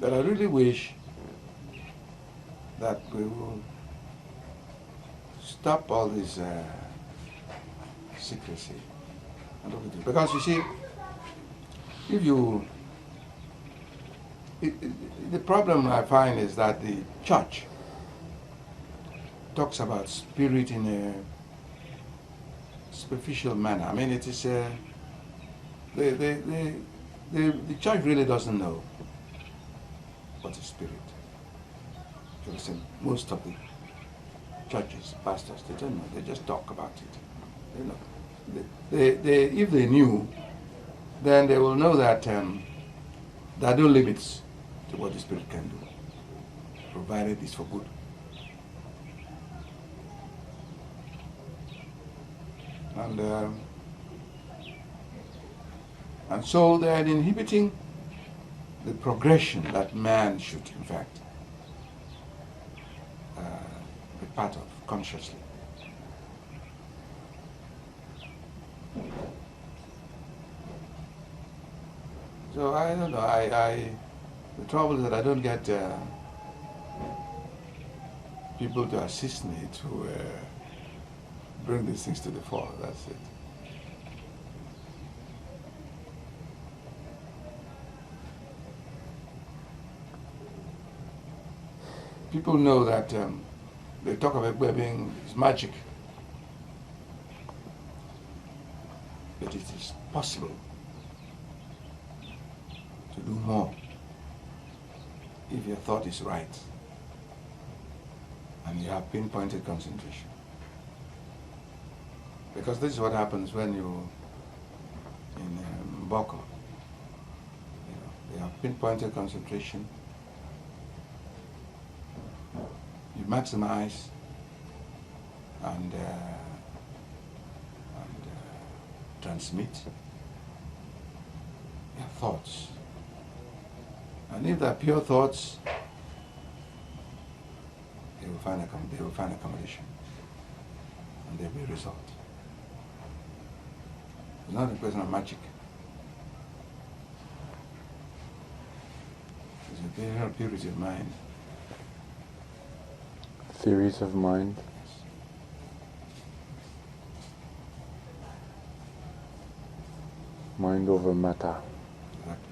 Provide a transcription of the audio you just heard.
But I really wish that we will stop all this secrecy. Because you see, if you, the problem I find is that the church talks about spirit in a superficial manner. I mean, it is the church really doesn't know what is spirit. You listen, most of the churches, pastors, they don't know. They just talk about it. You know, if they knew, then they will know that there are no limits to what the spirit can do, provided it's for good. And so they are inhibiting the progression that man should, in fact, be part of consciously. So I don't know. The trouble is that I don't get people to assist me to bring these things to the fore. That's it. People know that they talk about Ekpe being magic, but it is possible to do more if your thought is right and you have pinpointed concentration. Because this is what happens when you, in Mboko, you have pinpointed concentration, you maximize and transmit your thoughts. And if they're pure thoughts, they will find accommodation and there will be a result. It's not a question of magic. It's a very purity of mind. Theories of mind. Yes. Mind over matter. Exactly.